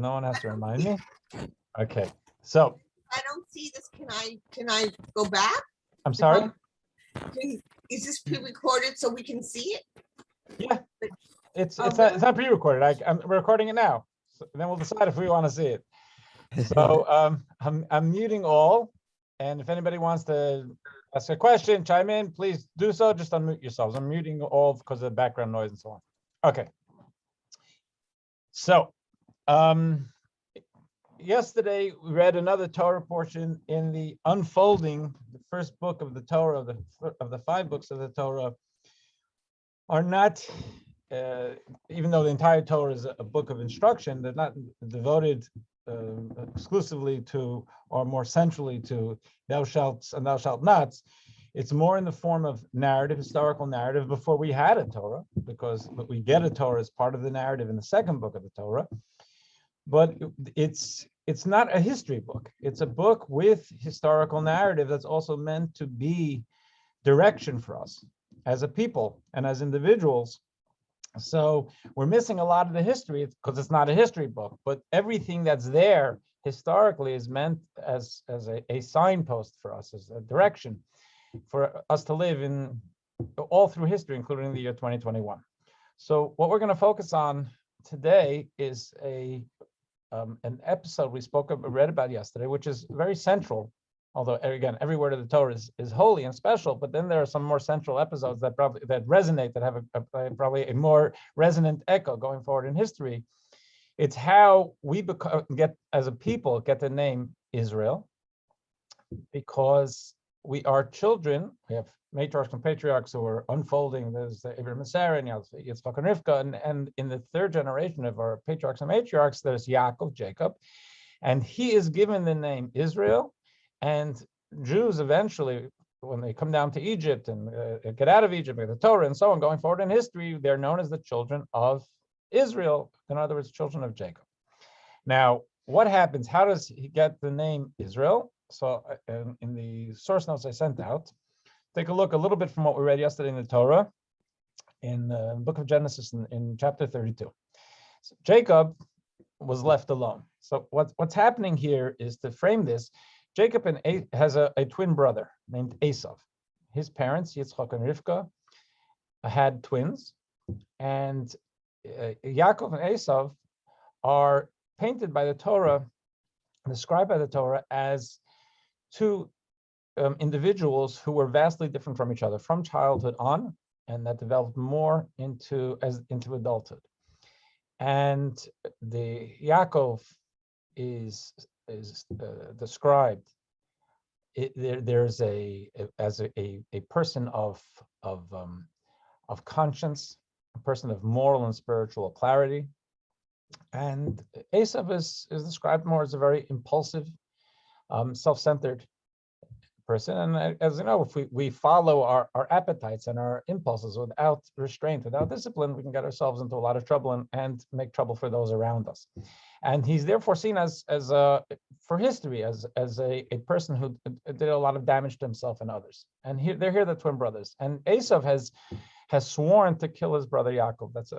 No one has to remind me. Okay. So I don't see this. Can I go back? I'm sorry. Is this pre-recorded so we can see it? Yeah. It's not pre-recorded. We're recording it now. So then we'll decide if we want to see it. So I'm muting all, and if anybody wants to ask a question, chime in, please do so. Just unmute yourselves. I'm muting all because of the background noise and so on. Okay. So yesterday we read another Torah portion in the unfolding. The first book of the Torah, of the 5 books of the Torah, are not. Even though the entire Torah is a book of instruction, they're not devoted exclusively to, or more centrally to, thou shalt and thou shalt nots. It's more in the form of narrative, historical narrative, before we had a Torah, because we get a Torah as part of the narrative in the second book of the Torah. But it's not a history book. It's a book with historical narrative that's also meant to be direction for us as a people and as individuals. So we're missing a lot of the history because it's not a history book, but everything that's there historically is meant as a signpost for us, as a direction for us to live in all through history, including the year 2021. So what we're going to focus on today is an episode we read about yesterday, which is very central. Although again, every word of the Torah is holy and special, but then there are some more central episodes that resonate, that have probably a more resonant echo going forward in history. It's how we get as a people get the name Israel, because we are children. We have matriarchs and patriarchs who are unfolding. There's Abraham and Sarah, and Yitzchak and Rivka, and in the 3rd generation of our patriarchs and matriarchs, there's Yaakov, Jacob, and he is given the name Israel. And Jews eventually, when they come down to Egypt and get out of Egypt, the Torah and so on, going forward in history, they're known as the children of Israel. In other words, children of Jacob. Now, what happens? How does he get the name Israel? So in the source notes I sent out, take a look a little bit from what we read yesterday in the Torah, in the book of Genesis in chapter 32. So Jacob was left alone. So what's happening here is, to frame this, Jacob has a twin brother named Esav. His parents, Yitzchak and Rivka, had twins, and Yaakov and Esav are painted by the Torah, described by the Torah, as 2 individuals who were vastly different from each other from childhood on, and that developed more into adulthood. And the Yaakov is described. There's as a person of conscience, a person of moral and spiritual clarity, and Esav is described more as a very impulsive, self-centered person. And as you know, if we follow our appetites and our impulses without restraint, without discipline, we can get ourselves into a lot of trouble and make trouble for those around us. And he's therefore seen as for history as a person who did a lot of damage to himself and others. And they're here, the twin brothers. And Esav has sworn to kill his brother Yaakov. That's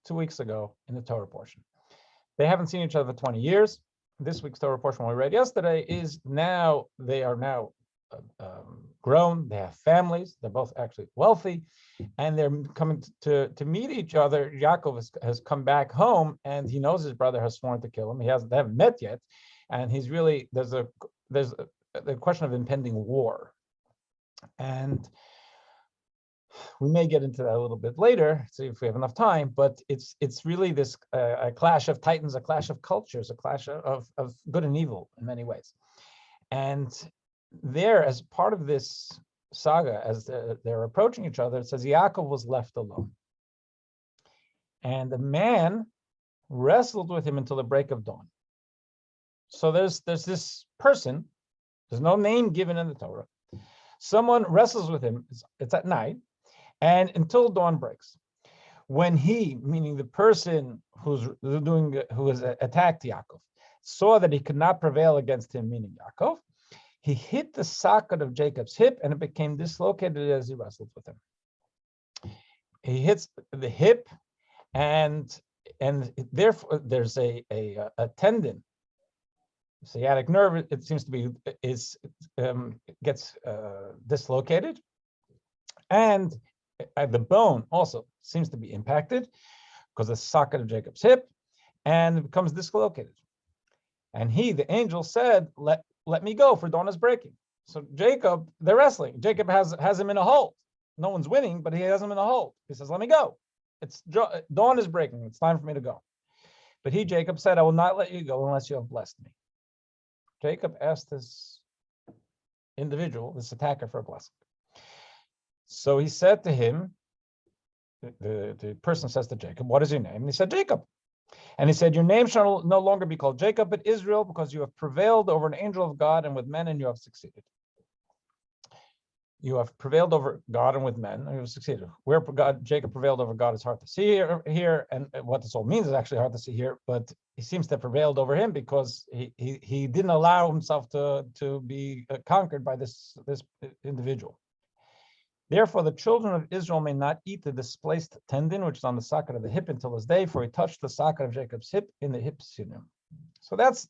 2 weeks ago in the Torah portion. They haven't seen each other for 20 years. This week's Torah portion we read yesterday is they are now grown. They have families. They're both actually wealthy, and they're coming to meet each other. Yaakov has come back home, and he knows his brother has sworn to kill him. They haven't met yet, and he's really there's a question of impending war, and we may get into that a little bit later, see if we have enough time. But it's really this a clash of titans, a clash of cultures, a clash of good and evil in many ways, and there, as part of this saga, as they're approaching each other, it says Yaakov was left alone. And the man wrestled with him until the break of dawn. So there's this person, there's no name given in the Torah. Someone wrestles with him, it's at night, and until dawn breaks. When he, meaning the person who has attacked Yaakov, saw that he could not prevail against him, meaning Yaakov, he hit the socket of Jacob's hip, and it became dislocated as he wrestled with him. He hits the hip, and and therefore there's a tendon, sciatic nerve. It seems to be gets dislocated, and the bone also seems to be impacted because of the socket of Jacob's hip, and it becomes dislocated. And he, the angel, said, let me go, for dawn is breaking. So Jacob, they're wrestling. Jacob has him in a hold. No one's winning, but he has him in a hold. He says, let me go. Dawn is breaking. It's time for me to go. But he, Jacob, said, I will not let you go unless you have blessed me. Jacob asked this individual, this attacker, for a blessing. So he said to him, the person says to Jacob, what is your name? And he said, Jacob. And he said, your name shall no longer be called Jacob, but Israel, because you have prevailed over an angel of God and with men, and you have succeeded. You have prevailed over God and with men, and you have succeeded. Where Jacob prevailed over God is hard to see here, and what this all means is actually hard to see here, but he seems to have prevailed over him because he didn't allow himself to be conquered by this individual. Therefore, the children of Israel may not eat the displaced tendon, which is on the socket of the hip until this day, for he touched the socket of Jacob's hip in the hip sinew. So that's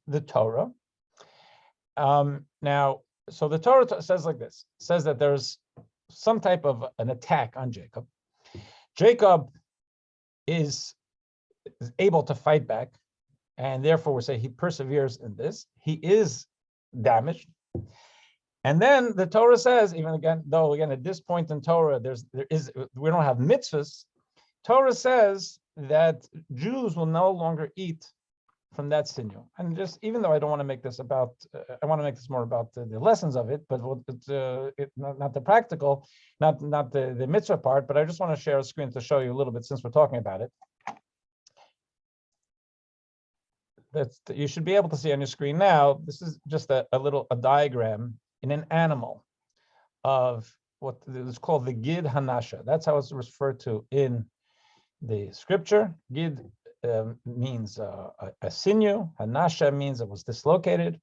the Torah. Now, so the Torah says like this, says that there's some type of an attack on Jacob. Jacob is able to fight back, and therefore we say he perseveres in this. He is damaged. And then the Torah says, even again, though again at this point in Torah, we don't have mitzvahs. Torah says that Jews will no longer eat from that sinew. And just even though I don't want to make this about, I want to make this more about the lessons of it, but not the practical, not the mitzvah part. But I just want to share a screen to show you a little bit since we're talking about it. That you should be able to see on your screen now. This is just a diagram in an animal of what is called the Gidhanasha. That's how it's referred to in the scripture. Gid means a sinew. Hanasha means it was dislocated.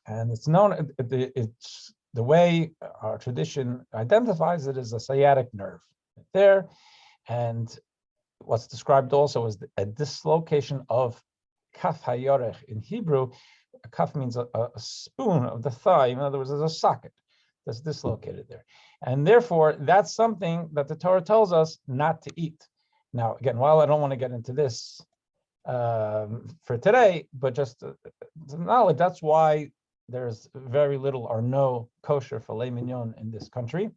And it's known, it's the way our tradition identifies it as a sciatic nerve there. And what's described also as a dislocation of kaf hayorech in Hebrew. A kaf means a spoon of the thigh. In other words, there's a socket that's dislocated there. And therefore, that's something that the Torah tells us not to eat. Now, again, while I don't want to get into this for today, but just to knowledge, that's why there's very little or no kosher filet mignon in this country.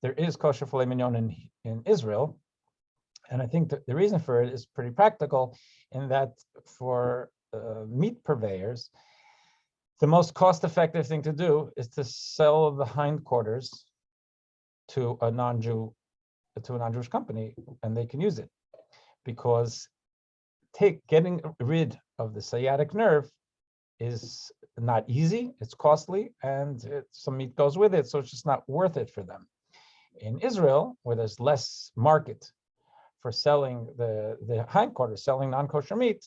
There is kosher filet mignon in Israel. And I think that the reason for it is pretty practical in that for meat purveyors, the most cost-effective thing to do is to sell the hindquarters to a non-Jewish company, and they can use it, because getting rid of the sciatic nerve is not easy. It's costly, and some meat goes with it, so it's just not worth it for them. In Israel, where there's less market for selling the hindquarters, selling non-kosher meat,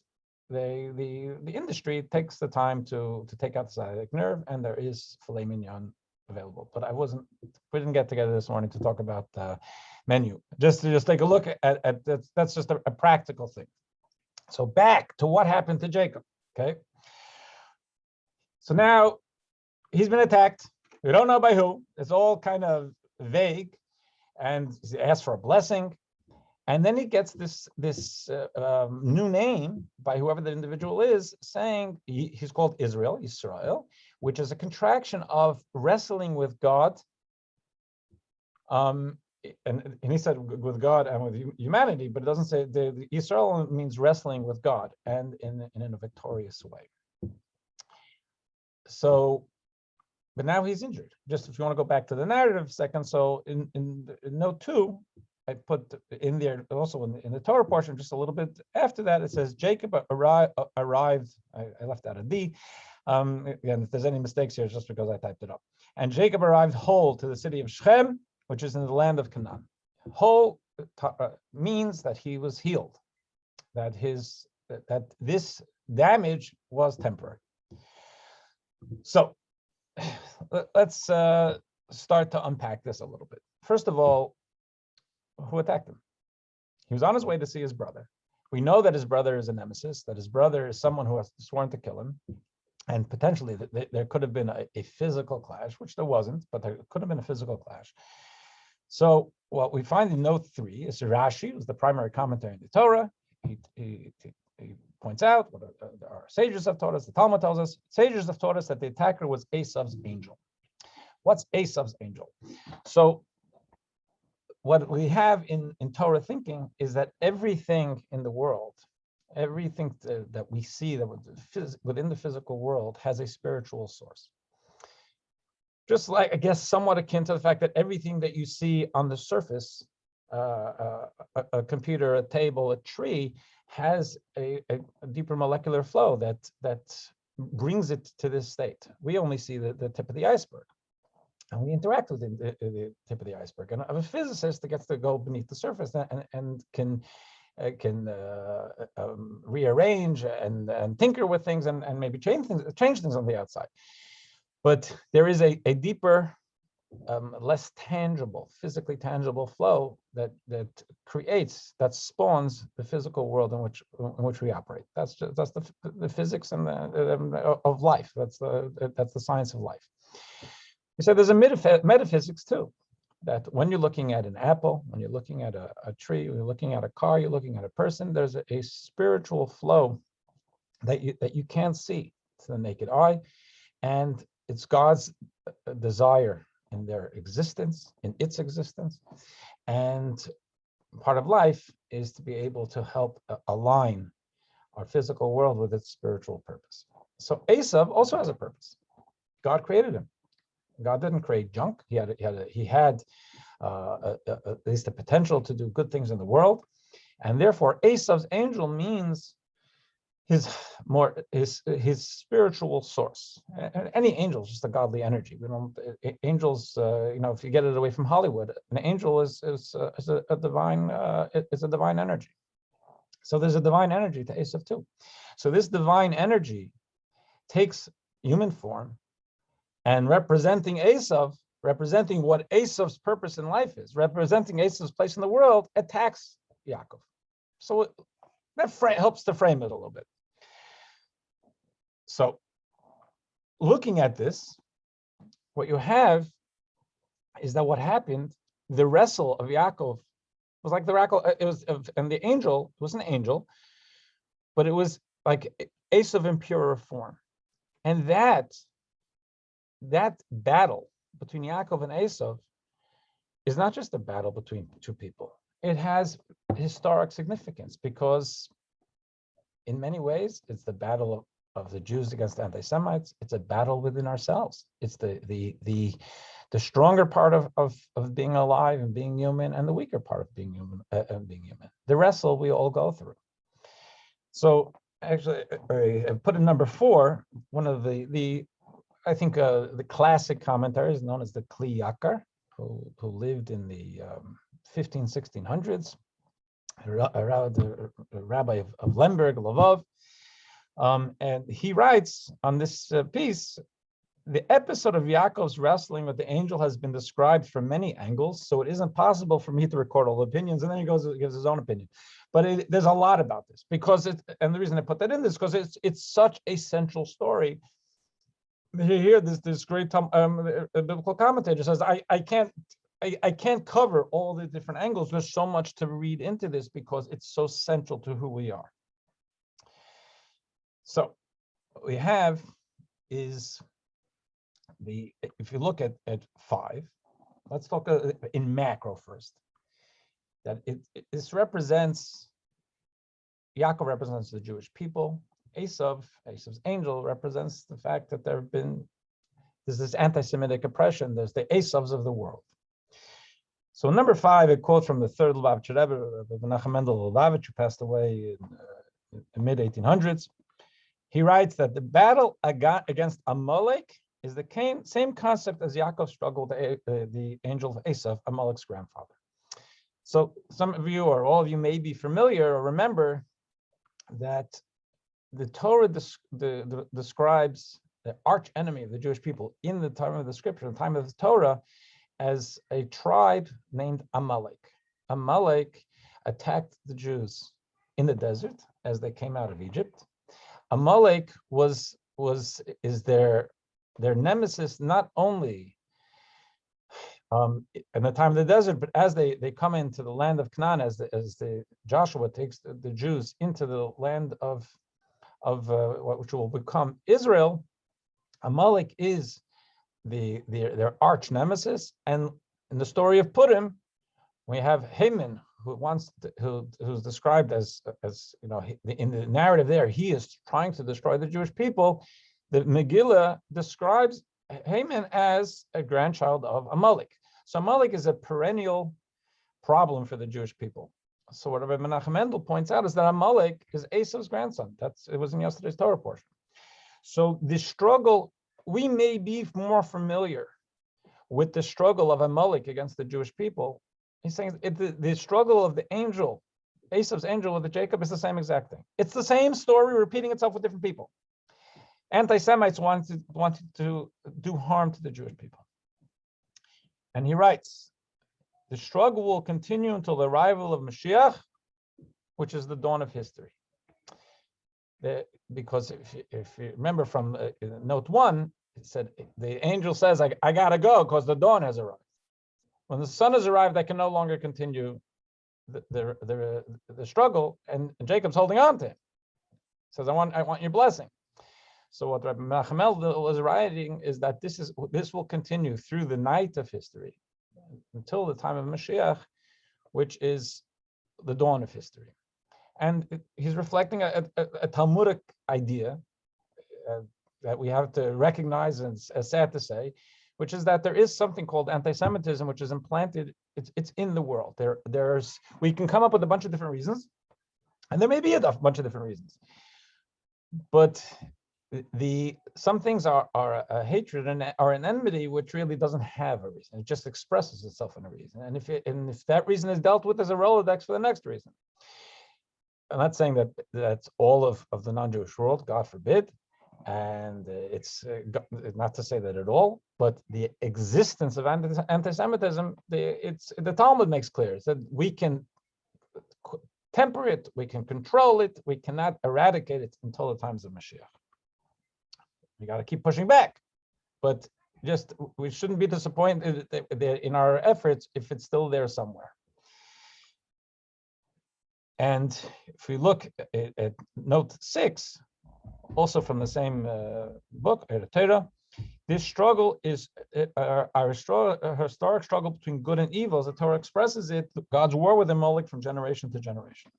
the industry takes the time to take out the sciatic nerve, and there is filet mignon available. But we didn't get together this morning to talk about the menu. Just take a look at that's just a practical thing. So back to what happened to Jacob. Okay. So now he's been attacked. We don't know by who. It's all kind of vague, and he asks for a blessing. And then he gets this new name by whoever the individual is, saying he's called Israel, which is a contraction of wrestling with God. And he said with God and with humanity, but it doesn't say the Israel means wrestling with God and in a victorious way. So, but now he's injured. Just if you want to go back to the narrative second, so in note 2. I put in there also in the Torah portion, just a little bit after that, it says Jacob arrived. I left out a D. Again, if there's any mistakes here, it's just because I typed it up. And Jacob arrived whole to the city of Shechem, which is in the land of Canaan. Whole means that he was healed, that this damage was temporary. So let's start to unpack this a little bit. First of all, who attacked him? He was on his way to see his brother, We know that his brother is a nemesis, that his brother is someone who has sworn to kill him. And potentially there could have been a physical clash, which there wasn't, but there could have been a physical clash. So what we find in note 3 is Rashi, who's the primary commentary in the Torah. He points out what our sages have taught us, the Talmud tells us, sages have taught us that the attacker was Esav's angel. What's Esav's angel? So what we have in Torah thinking is that everything in the world, everything that we see that within the physical world has a spiritual source. Just like, I guess, somewhat akin to the fact that everything that you see on the surface, a computer, a table, a tree, has a deeper molecular flow that brings it to this state. We only see the tip of the iceberg, and we interact with the tip of the iceberg. And a physicist that gets to go beneath the surface and can rearrange and tinker with things and maybe change things on the outside. But there is a deeper, less tangible, physically tangible flow that creates, that spawns the physical world in which we operate. That's the physics and of life. That's the science of life. We said there's a metaphysics too. That when you're looking at an apple, when you're looking at a tree, when you're looking at a car, you're looking at a person, there's a spiritual flow that you can't see to the naked eye. And it's God's desire in their existence, in its existence. And part of life is to be able to help align our physical world with its spiritual purpose. So Esav also has a purpose. God created him. God didn't create junk. He had at least the potential to do good things in the world, and therefore Esav's angel means his spiritual source. Any angel is just a godly energy. We don't angels. If you get it away from Hollywood, an angel is a divine energy. So there's a divine energy to Esav too. So this divine energy takes human form. And representing Esav, representing what Esav's purpose in life is, representing Esav's place in the world, attacks Yaakov. So that helps to frame it a little bit. So looking at this, what you have is that what happened, the wrestle of Yaakov was like the wrestle, and the angel was an angel, but it was like Esav in purer form. And that battle between Yaakov and Esav is not just a battle between two people. It has historic significance because in many ways, it's the battle of the Jews against the anti-Semites. It's a battle within ourselves. It's the stronger part of being alive and being human, and the weaker part of being human and being human. The wrestle we all go through. So actually, I put in number 4, one of the I think the classic commentaries known as the Kli Yakar, who lived in the 1600s, a rabbi of Lemberg, Lvov, and he writes on this piece, the episode of Yaakov's wrestling with the angel has been described from many angles, so it isn't possible for me to record all the opinions. And then he gives his own opinion. But there's a lot about this and the reason I put that in this because it's such a central story. Here, this great biblical commentator says, I can't cover all the different angles. There's so much to read into this because it's so central to who we are. So what we have is if you look at 5, let's talk in macro first. That this represents, Yaakov represents the Jewish people. Esav's angel represents the fact that there's this anti-Semitic oppression. There's the Esavs of the world. So number 5, a quote from the third Lubavitcher Rebbe, Menachem Mendel Lubavitch, who passed away in the mid-1800s. He writes that the battle against Amalek is the same concept as Yaakov's struggle with the angel of Esav, Amalek's grandfather. So some of you or all of you may be familiar or remember that the Torah describes the arch enemy of the Jewish people in the time of the scripture, the time of the Torah, as a tribe named Amalek. Amalek attacked the Jews in the desert as they came out of Egypt. Amalek is their nemesis, not only in the time of the desert, but as they come into the land of Canaan, as the Joshua takes the Jews into the land of which will become Israel. Amalek is their arch nemesis, and in the story of Purim, we have Haman, who's described as in the narrative there, he is trying to destroy the Jewish people. The Megillah describes Haman as a grandchild of Amalek. So Amalek is a perennial problem for the Jewish people. So what Rabbi Menachem Mendel points out is that Amalek is Esau's grandson. It was in yesterday's Torah portion. So the struggle, we may be more familiar with the struggle of Amalek against the Jewish people. He's saying the struggle of the angel, Esau's angel with the Jacob, is the same exact thing. It's the same story repeating itself with different people. Anti-Semites wanted to do harm to the Jewish people. And he writes, the struggle will continue until the arrival of Mashiach, which is the dawn of history. Because if you remember from note 1, it said the angel says, I gotta go because the dawn has arrived. When the sun has arrived, I can no longer continue the struggle, and Jacob's holding on to him. He says, I want your blessing. So what Rabbi Menachem Mendel was writing is that this will continue through the night of history until the time of Mashiach, which is the dawn of history. And he's reflecting a Talmudic idea that we have to recognize, and it's sad to say, which is that there is something called anti-Semitism, which is implanted. It's in the world. We can come up with a bunch of different reasons, and there may be a bunch of different reasons, but some things are a hatred and are an enmity which really doesn't have a reason. It just expresses itself in a reason, and if that reason is dealt with as a Rolodex for the next reason. I'm not saying that that's all of the non-Jewish world, God forbid, and it's not to say that at all, but the existence of anti-Semitism, the Talmud makes clear that we can temper it, we can control it, we cannot eradicate it until the times of Mashiach. We got to keep pushing back, but we shouldn't be disappointed in our efforts if it's still there somewhere. And if we look at note 6, also from the same book, Torah, this struggle is our historic struggle between good and evil. As the Torah expresses it, God's war with Amalek from generation to generation.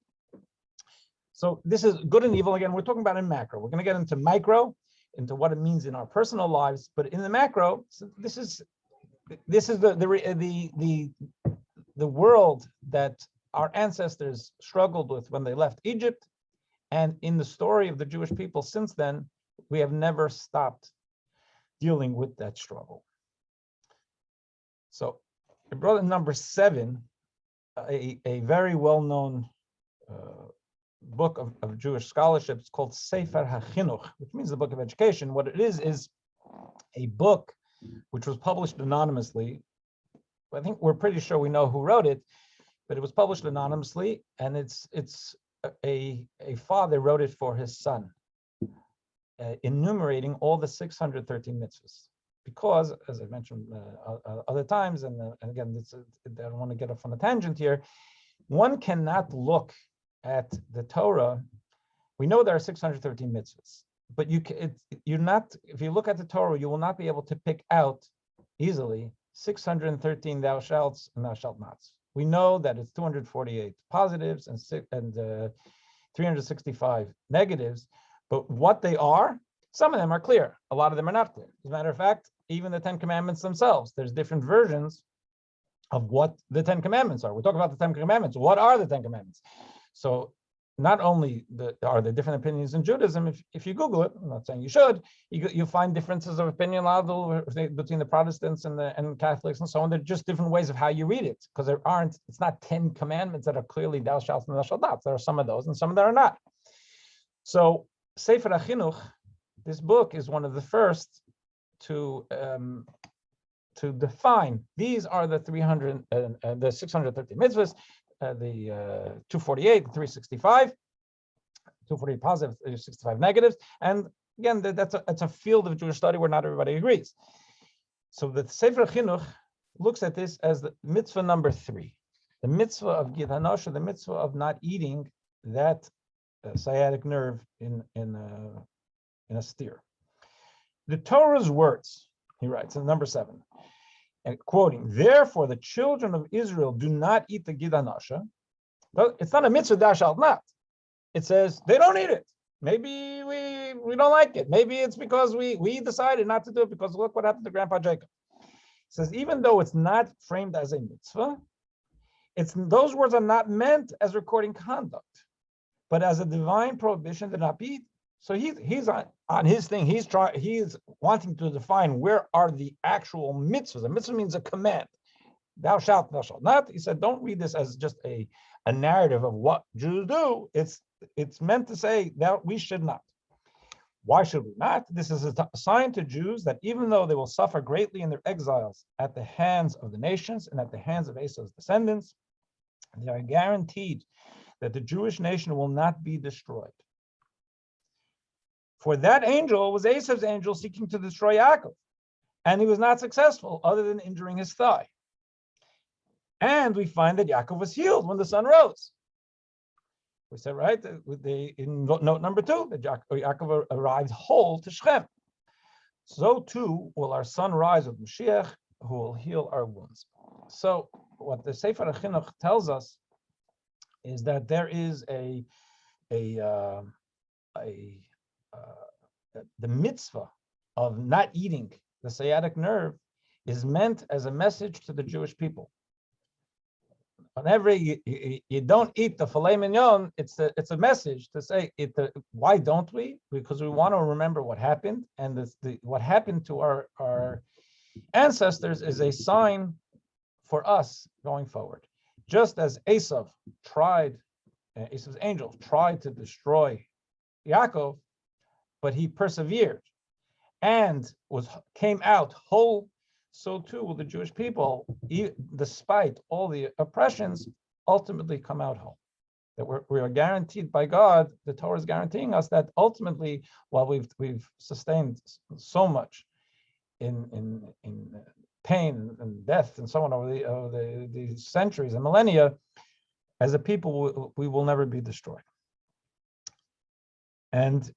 So this is good and evil. Again, we're talking about in macro. We're going to get into micro, into what it means in our personal lives. But in the macro, this is the world that our ancestors struggled with when they left Egypt. And in the story of the Jewish people since then, we have never stopped dealing with that struggle. So I brought in number 7, a very well-known book of Jewish scholarship. It's called Sefer HaChinuch, which means the book of education. What it is a book which was published anonymously. I think we're pretty sure we know who wrote it, but it was published anonymously, and it's a father wrote it for his son, enumerating all the 613 mitzvahs. Because, as I mentioned other times, and again, I don't want to get off on a tangent here, one cannot look at the Torah. We know there are 613 mitzvahs, but you're not. If you look at the Torah, you will not be able to pick out easily 613 thou shalts and thou shalt nots. We know that it's 248 positives and 365 negatives, but what they are, some of them are clear. A lot of them are not clear. As a matter of fact, even the 10 Commandments themselves, there's different versions of what the 10 Commandments are. We're talking about the 10 Commandments. What are the 10 Commandments? So not only are there different opinions in Judaism, if you Google it, I'm not saying you should, you find differences of opinion between the Protestants and Catholics and so on. They're just different ways of how you read it, because it's not 10 commandments that are clearly thou shalt and thou shalt not. There are some of those and some that are not. So Sefer HaChinuch, this book, is one of the first to define, these are the 630 mitzvahs, the 248, 365, 248 positive, 65 negatives. And again, that's a field of Jewish study where not everybody agrees. So the Sefer Chinuch looks at this as the mitzvah number 3, the mitzvah of Gidhanasha, the mitzvah of not eating that sciatic nerve in a steer. The Torah's words, he writes in number 7, and quoting, therefore the children of Israel do not eat the Gidhanasha. Well, it's not a mitzvah thou shalt not. It says they don't eat it. Maybe we don't like it. Maybe it's because we decided not to do it because look what happened to Grandpa Jacob. It says even though it's not framed as a mitzvah, those words are not meant as recording conduct, but as a divine prohibition to not be eaten. So he's on his thing. He's wanting to define where are the actual mitzvahs. A mitzvah means a command. Thou shalt not. He said, don't read this as just a narrative of what Jews do. It's meant to say that we should not. Why should we not? This is a sign to Jews that even though they will suffer greatly in their exiles at the hands of the nations and at the hands of Esau's descendants, they are guaranteed that the Jewish nation will not be destroyed. For that angel was Esau's angel seeking to destroy Yaakov, and he was not successful other than injuring his thigh. And we find that Yaakov was healed when the sun rose. We said, right, in note number 2, that Yaakov arrived whole to Shechem. So too will our son rise with Mashiach, who will heal our wounds. So what the Sefer Chinuch tells us is that there is the mitzvah of not eating the sciatic nerve is meant as a message to the Jewish people. Whenever you don't eat the filet mignon, it's a message to say why don't we? Because we want to remember what happened, and what happened to our ancestors is a sign for us going forward. Just as Esau's angel tried to destroy Yaakov, but he persevered and came out whole, so too will the Jewish people, despite all the oppressions, ultimately come out whole. That we are guaranteed by God, the Torah is guaranteeing us that ultimately, while we've sustained so much in pain and death and so on over the centuries and millennia, as a people, we will never be destroyed. And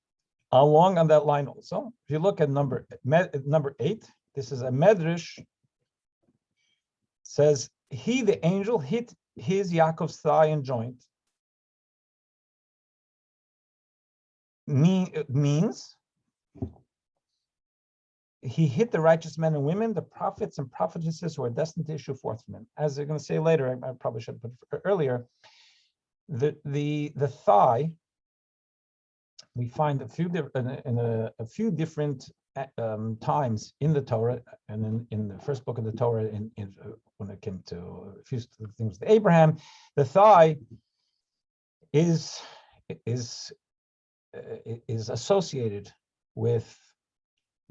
along on that line also, if you look at number 8, this is a medrash, says, he, the angel, hit his Yaakov's thigh and joint. Means he hit the righteous men and women, the prophets and prophetesses who are destined to issue forth from him. As they're going to say later, I probably should have put it earlier, the thigh, we find a few different times in the Torah, and in the first book of the Torah, when it came to a few things with Abraham, the thigh is associated with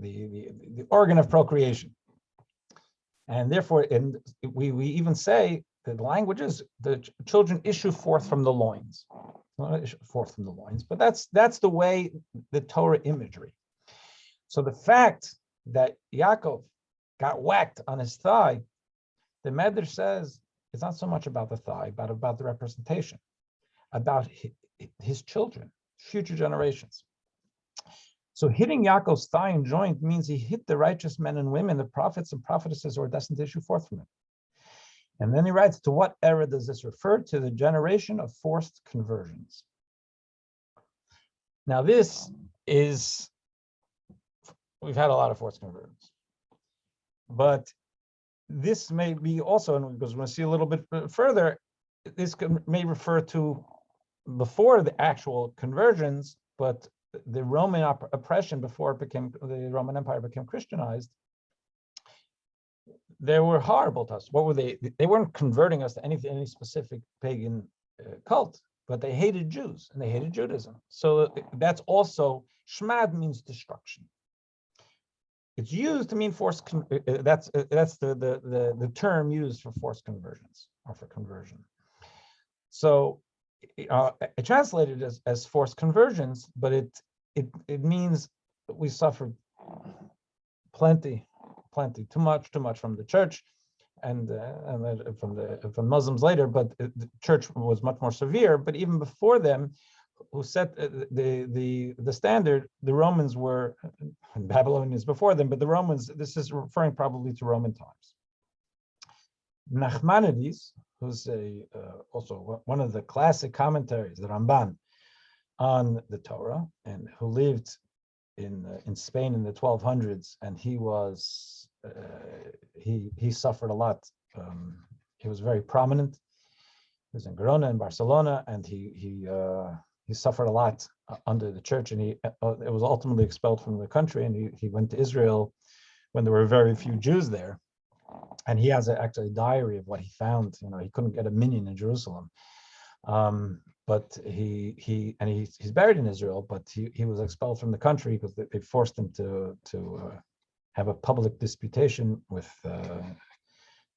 the organ of procreation, and therefore, we even say that the language is the children issue forth from the loins. Not issue forth from the loins, but that's the way the Torah imagery. So the fact that Yaakov got whacked on his thigh, the Medrash says it's not so much about the thigh, but about the representation, about his children, future generations. So hitting Yaakov's thigh and joint means he hit the righteous men and women, the prophets and prophetesses who are destined to issue forth from him. And then he writes, to what era does this refer? To the generation of forced conversions. Now this is, we've had a lot of forced conversions, but this may be also, and because we're going to see a little bit further, this may refer to before the actual conversions, but the Roman oppression before the Roman Empire became Christianized. They were horrible to us. What were they? They weren't converting us to any specific pagan cult, but they hated Jews and they hated Judaism. So that's also, shmad means destruction. It's used to mean forced. That's the term used for forced conversions or for conversion. So translated as forced conversions, but it means we suffered plenty, too much from the church, and from Muslims later. But the church was much more severe. But even before them, who set the standard, the Romans were, Babylonians before them, but the Romans. This is referring probably to Roman times. Nachmanides, who's also one of the classic commentaries, the Ramban, on the Torah, and who lived in Spain in the 1200s, and he was he suffered a lot. He was very prominent. He was in Girona in Barcelona, and he suffered a lot under the church, and it was ultimately expelled from the country, and he went to Israel when there were very few Jews there. And he has actually a diary of what he found. He couldn't get a minyan in Jerusalem, but he's buried in Israel. But he was expelled from the country because they forced him to have a public disputation with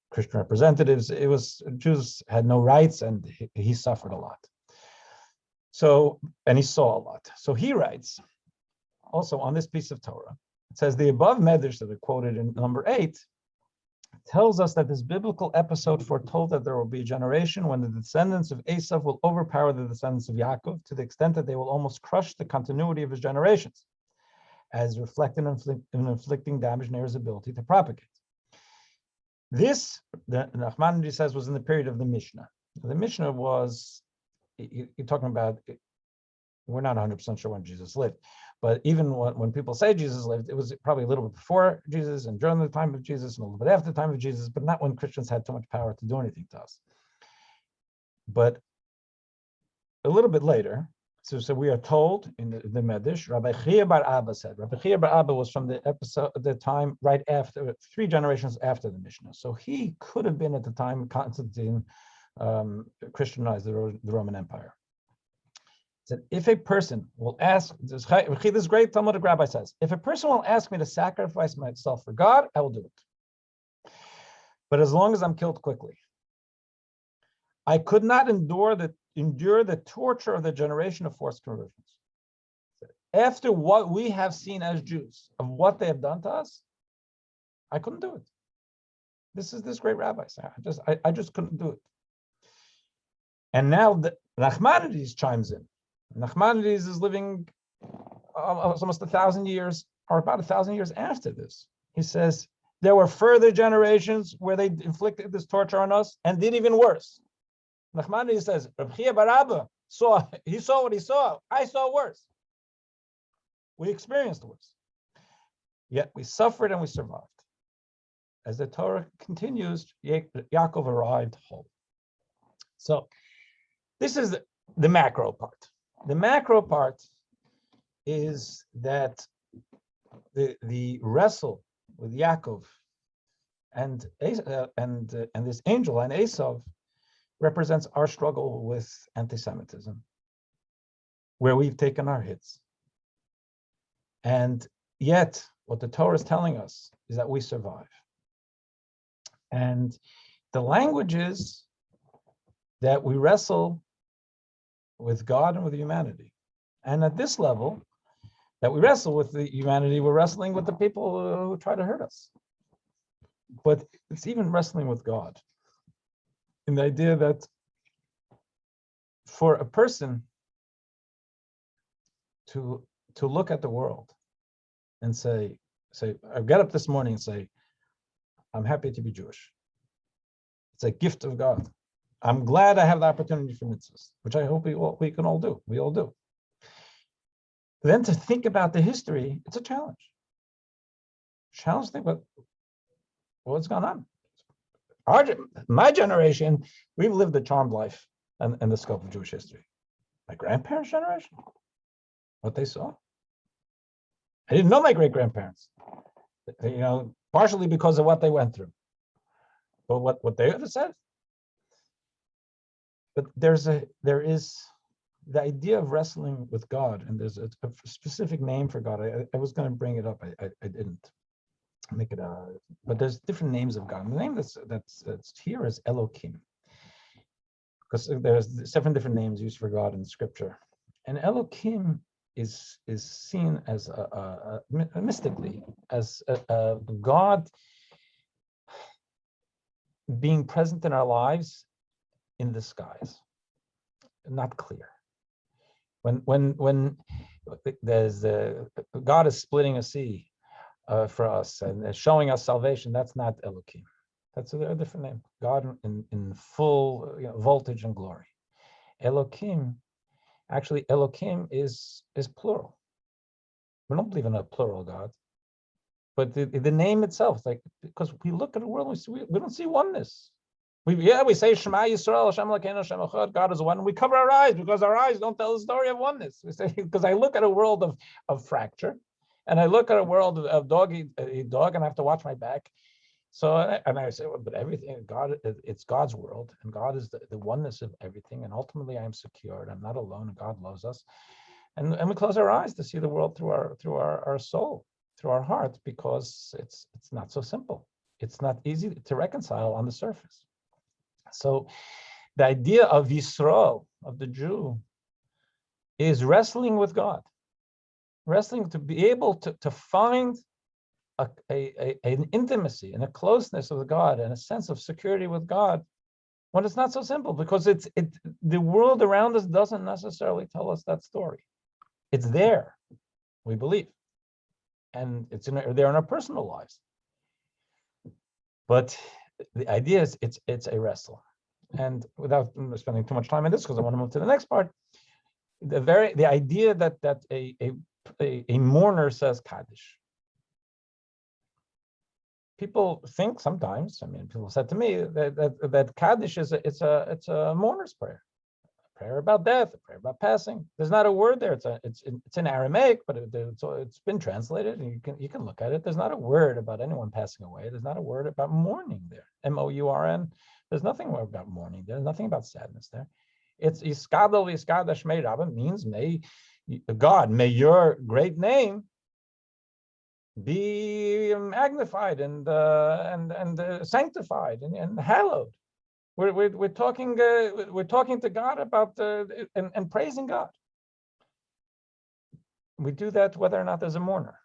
Christian representatives. Jews had no rights, and he suffered a lot. So, and he saw a lot. So he writes also on this piece of Torah. It says the above medrash that are quoted in number 8 tells us that this biblical episode foretold that there will be a generation when the descendants of Esav will overpower the descendants of Yaakov to the extent that they will almost crush the continuity of his generations, as reflected in inflicting damage near his ability to propagate. This, the Nachmanides says, was in the period of the Mishnah. The Mishnah was, you're talking about, we're not 100% sure when Jesus lived, but even when people say Jesus lived, it was probably a little bit before Jesus and during the time of Jesus and a little bit after the time of Jesus, but not when Christians had too much power to do anything to us. But a little bit later, so we are told in the Medrash, Rabbi Chia bar Abba said. Rabbi Chia bar Abba was from the time right after, 3 generations after the Mishnah. So he could have been at the time Constantine Christianized the Roman Empire. That if a person will ask, this great Talmudic rabbi says, if a person will ask me to sacrifice myself for God, I will do it. But as long as I'm killed quickly, I could not endure the torture of the generation of forced conversions. After what we have seen as Jews, of what they have done to us, I couldn't do it. This is this great rabbi saying, I just couldn't do it. And now the Nachmanides chimes in. Nachmanides is living almost 1,000 years, or about 1,000 years after this. He says, there were further generations where they inflicted this torture on us and did even worse. Nachmanides says, Rabbi Chia bar Abba saw what he saw. I saw worse. We experienced worse. Yet we suffered and we survived. As the Torah continues, Yaakov arrived whole. So this is the macro part. The macro part is that the wrestle with Yaakov and this angel and Esav represents our struggle with anti-Semitism, where we've taken our hits. And yet, what the Torah is telling us is that we survive. And the language is that we wrestle with God and with humanity. And at this level, that we wrestle with the humanity, we're wrestling with the people who try to hurt us. But it's even wrestling with God. In the idea that for a person to look at the world and say, I get up this morning and say, I'm happy to be Jewish. It's a gift of God. I'm glad I have the opportunity for mitzvahs, which I hope we can all do. We all do. Then to think about the history, it's a challenge. Challenge to think about what's going on. My generation, we've lived a charmed life in the scope of Jewish history. My grandparents' generation, what they saw. I didn't know my great-grandparents, partially because of what they went through. But what they ever said. But there is the idea of wrestling with God, and there's a specific name for God. I was going to bring it up. I didn't make it. But there's different names of God. The name that's here is Elohim. because there's 7 different names used for God in Scripture, and Elohim is seen as mystically as a God being present in our lives in the skies, not clear. When there's God is splitting a sea for us and showing us salvation, that's not Elohim. That's a different name. God in full voltage and glory. Elohim, actually, Elohim is plural. We don't believe in a plural God, but the name itself, like, because we look at the world, we don't see oneness. We say Shema Yisrael, Hashem Elokeinu, Hashem Echad, God is one, and we cover our eyes because our eyes don't tell the story of oneness. We say, because I look at a world of fracture, and I look at a world of dog eat dog, and I have to watch my back. So, and I say, well, but everything, God, it's God's world, and God is the oneness of everything, and ultimately I am secured. I'm not alone, and God loves us. And we close our eyes to see the world through our soul, through our heart, because it's not so simple. It's not easy to reconcile on the surface. So the idea of Yisrael, of the Jew, is wrestling with God, wrestling to be able to find an intimacy and a closeness with God and a sense of security with God when it's not so simple, because the world around us doesn't necessarily tell us that story. It's there, we believe, and it's there in our personal lives. But the idea is it's a wrestle. And without spending too much time on this, because I want to move to the next part, the idea that a mourner says Kaddish. People think sometimes, people said to me that Kaddish is it's a mourner's prayer, a prayer about death, a prayer about passing. There's not a word there. It's in Aramaic, but it's been translated, and you can look at it. There's not a word about anyone passing away. There's not a word about mourning there. M-O-U-R-N. There's nothing about mourning. There's nothing about sadness there. It's Iskadol Iskada Shmei Rabba, means may your great name be magnified and sanctified and hallowed. We're talking to God about and praising God. We do that whether or not there's a mourner.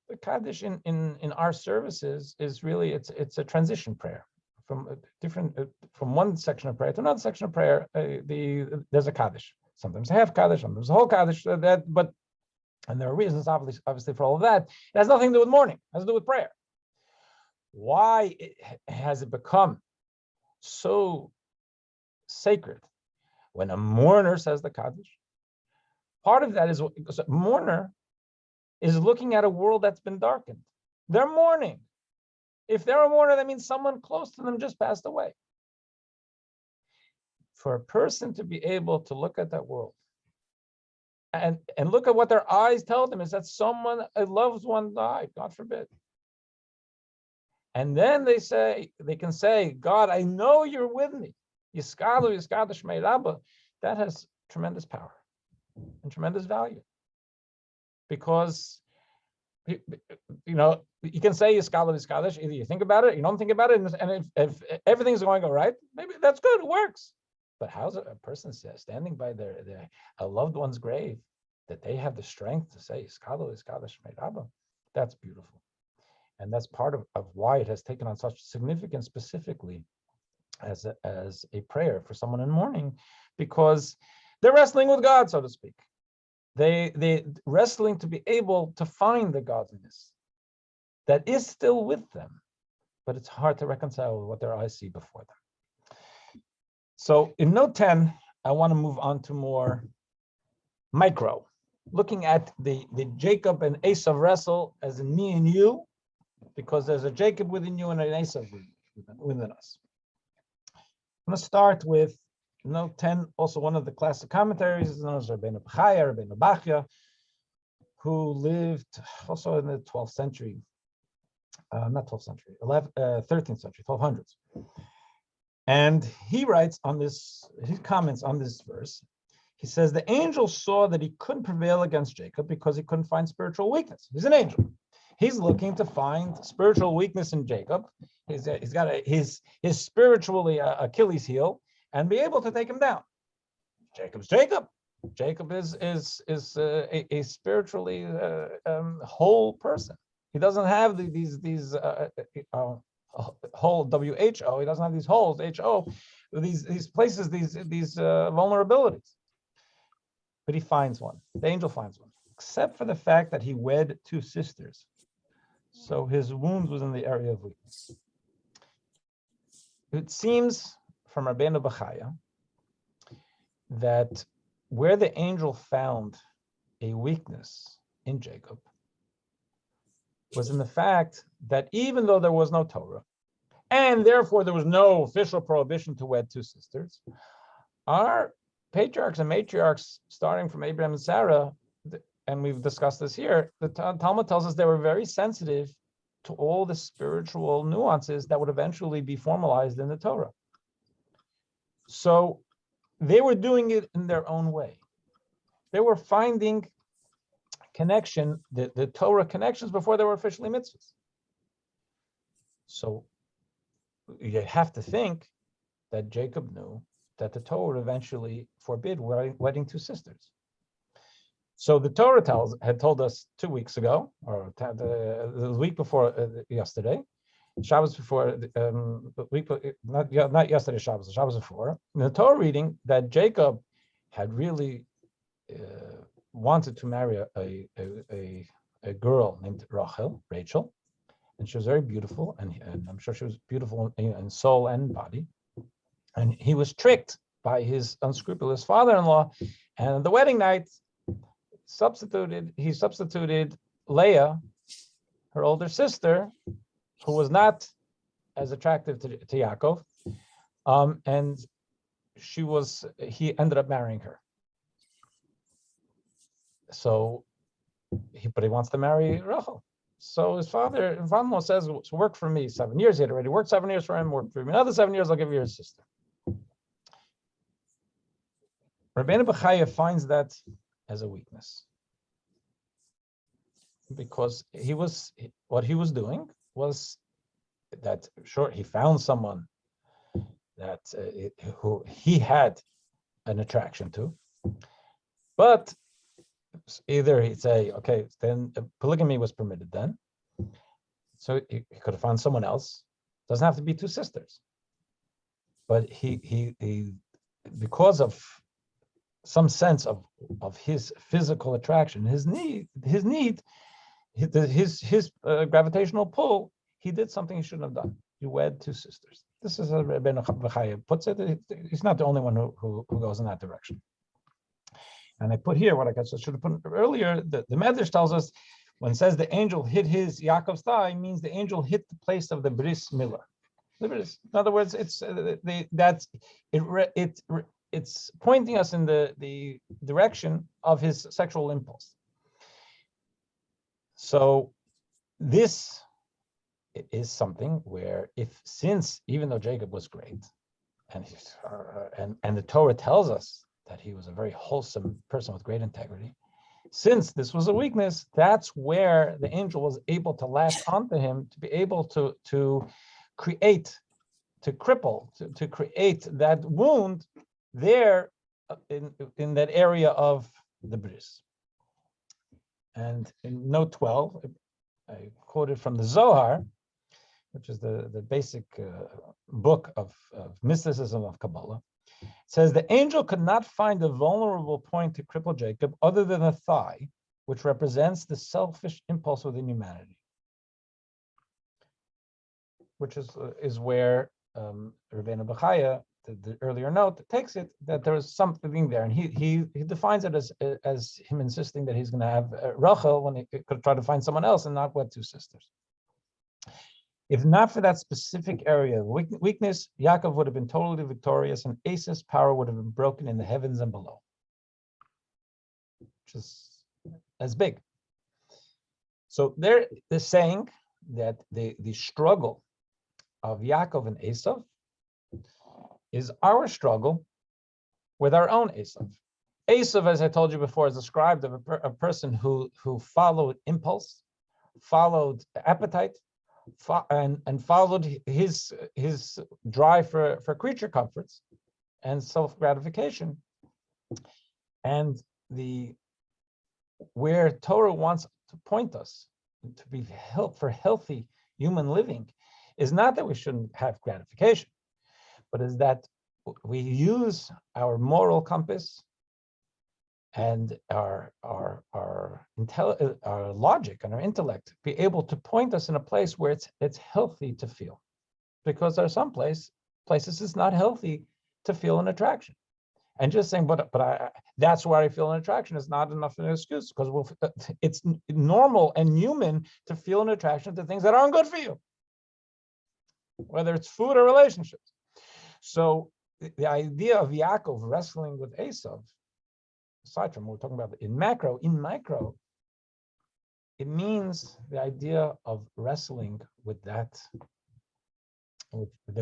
The Kaddish in our services is really it's a transition prayer from one section of prayer to another section of prayer. There's a Kaddish. Sometimes a half Kaddish, sometimes a whole Kaddish. And there are reasons, obviously, for all of that. It has nothing to do with mourning. It has to do with prayer. Why has it become so sacred when a mourner says the Kaddish? Part of that is because a mourner is looking at a world that's been darkened. They're mourning. If they're a mourner, that means someone close to them just passed away. For a person to be able to look at that world and look at what their eyes tell them is that a loved one died, God forbid. And then they can say, God, I know you're with me. Yiskalu, Yiskada Shmei Rabba. That has tremendous power and tremendous value. Because, you can say Yiskalu, Yiskada, either you think about it, you don't think about it, and if everything's going all right, maybe that's good, it works. But how's a person standing by a loved one's grave that they have the strength to say, Iskalo, Iskada Shmei Rabba? That's beautiful. And that's part of why it has taken on such significance specifically as a prayer for someone in mourning, because they're wrestling with God, so to speak. They wrestling to be able to find the godliness that is still with them, but it's hard to reconcile with what their eyes see before them. So in note 10, I want to move on to more micro, looking at the Jacob and Esav wrestle as a me and you, because there's a Jacob within you and an Esav within us. I'm going to start with note 10, also one of the classic commentaries, is known as Rabbeinu Bechaya, Rabbeinu Bachya, who lived also in the 12th century, not 12th century, 13th century, 1200s. And he writes on this, he comments on this verse. He says, the angel saw that he couldn't prevail against Jacob because he couldn't find spiritual weakness. He's an angel. He's looking to find spiritual weakness in Jacob. He's got his spiritually Achilles heel, and be able to take him down. Jacob's Jacob. Jacob is a spiritually whole person. He doesn't have these whole WHO. He doesn't have these holes HO, these places, these vulnerabilities. But he finds one. The angel finds one, except for the fact that he wed two sisters. So his wound was in the area of weakness. It seems from Rabbeinu Bechaya that where the angel found a weakness in Jacob was in the fact that even though there was no Torah, and therefore there was no official prohibition to wed two sisters, our patriarchs and matriarchs, starting from Abraham and Sarah, and we've discussed this here, the Talmud tells us they were very sensitive to all the spiritual nuances that would eventually be formalized in the Torah. So they were doing it in their own way. They were finding connection, the Torah connections before they were officially mitzvahs. So you have to think that Jacob knew that the Torah would eventually forbid wedding two sisters. So the Torah had told us 2 weeks ago, or the week before yesterday, Shabbos before, the week, not yesterday Shabbos, the Shabbos before, in the Torah reading that Jacob had really wanted to marry a girl named Rachel, and she was very beautiful, and I'm sure she was beautiful in soul and body. And he was tricked by his unscrupulous father-in-law, and on the wedding night, he substituted Leah, her older sister, who was not as attractive to Yaakov, and he ended up marrying her. So, but he wants to marry Rachel. So his father-in-law says, so work for me 7 years. He had already worked 7 years for him, work for me another 7 years, I'll give you your sister. Rabbeinu Bechaya finds that as a weakness, because what he was doing was that, sure, he found someone that who he had an attraction to, but either he'd say, okay, then polygamy was permitted then, so he could have found someone else. Doesn't have to be two sisters, but he because of some sense of his physical attraction, his gravitational pull, he did something he shouldn't have done. He wed two sisters. This is how Rabbeinu Bechaya puts it. He's not the only one who goes in that direction. And I put here what I should have put earlier. The Medrash tells us when it says the angel hit his Yaakov's thigh, means the angel hit the place of the bris milah. In other words, it's pointing us in the direction of his sexual impulse. So this is something where, since even though Jacob was great, and the Torah tells us that he was a very wholesome person with great integrity, since this was a weakness, that's where the angel was able to latch onto him to be able to create, to cripple, to create that wound there in that area of the bris. And in note 12, I quoted from the Zohar, which is the basic book of mysticism of Kabbalah. It says the angel could not find a vulnerable point to cripple Jacob other than the thigh, which represents the selfish impulse within humanity, which is where Rabbeinu Bechaya, the earlier note, takes it that there is something there, and he defines it as him insisting that he's going to have Rachel when he could try to find someone else and not wed two sisters. If not for that specific area of weakness, Yaakov would have been totally victorious, and Esau's power would have been broken in the heavens and below, which is as big. So they're saying that the struggle of Yaakov and Esau is our struggle with our own Esau. Esau, as I told you before, is described of a person who followed impulse, followed appetite, and followed his drive for creature comforts, and self-gratification. And where Torah wants to point us to be for healthy human living is not that we shouldn't have gratification, but is that we use our moral compass and our logic and our intellect to be able to point us in a place where it's healthy to feel, because there are some places it's not healthy to feel an attraction, and just saying but that's where I feel an attraction is not enough of an excuse, because it's normal and human to feel an attraction to things that aren't good for you, whether it's food or relationships. So the idea of Yaakov wrestling with Esav, aside from what we're talking about in micro, it means the idea of wrestling with the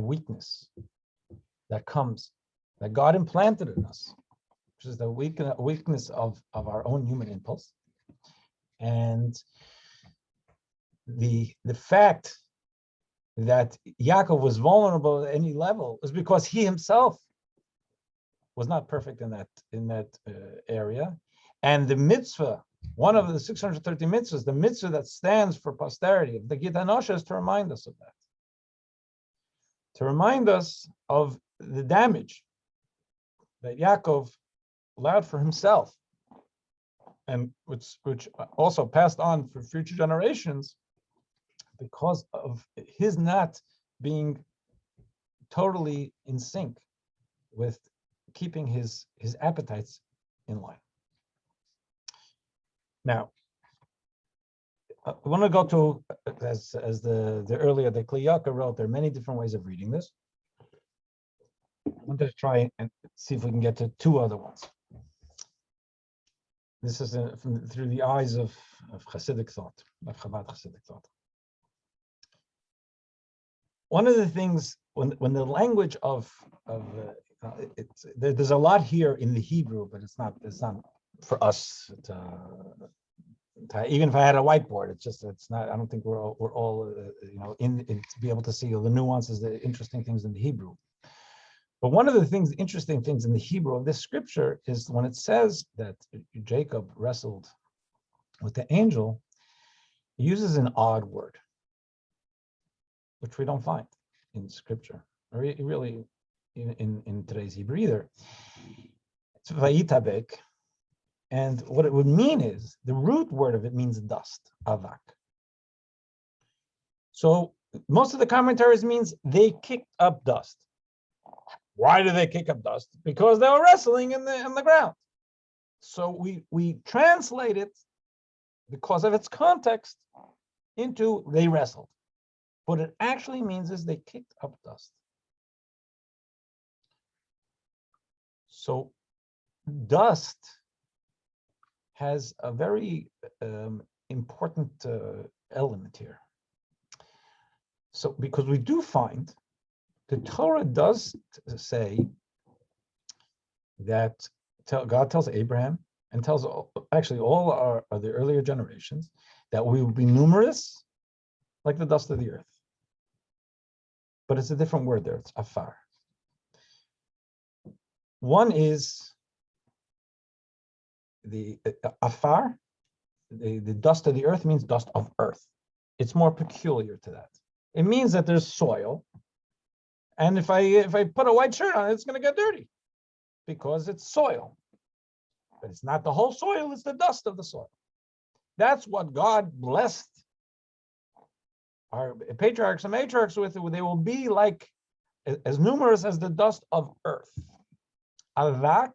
weakness that comes, that God implanted in us, which is the weakness of our own human impulse. And the fact that Yaakov was vulnerable at any level is because he himself was not perfect in that area. And the mitzvah, one of the 630 mitzvahs, the mitzvah that stands for posterity, the Gidhanasha, is to remind us of that. To remind us of the damage that Yaakov allowed for himself, and which also passed on for future generations, because of his not being totally in sync with keeping his appetites in line. Now, I want to go to, as the earlier the Kli Yakar wrote, there are many different ways of reading this. I want to try and see if we can get to two other ones. This is through the eyes of Hasidic thought, of Chabad Hasidic thought. One of the things, when the language there's a lot here in the Hebrew, but it's not for us to even if I had a whiteboard, it's not. I don't think we're all in to be able to see all the nuances, the interesting things in the Hebrew. But one of the interesting things in the Hebrew of this scripture is when it says that Jacob wrestled with the angel, it uses an odd word, which we don't find in scripture, or really in today's Hebrew either. It's vayitabek, and what it would mean is, the root word of it means dust, avak. So most of the commentaries means they kicked up dust. Why do they kick up dust? Because they were wrestling in the ground. So we translate it, because of its context, into they wrestled. What it actually means is they kicked up dust. So dust has a very important element here. So because we do find the Torah does say that God tells Abraham and tells actually all the earlier generations that we will be numerous like the dust of the earth. But it's a different word there. It's afar. One is the afar, the dust of the earth means dust of earth. It's more peculiar to that. It means that there's soil, and if I put a white shirt on it, it's going to get dirty because it's soil. But it's not the whole soil, it's the dust of the soil. That's what God blessed our patriarchs and matriarchs with. They will be like as numerous as the dust of earth. Avak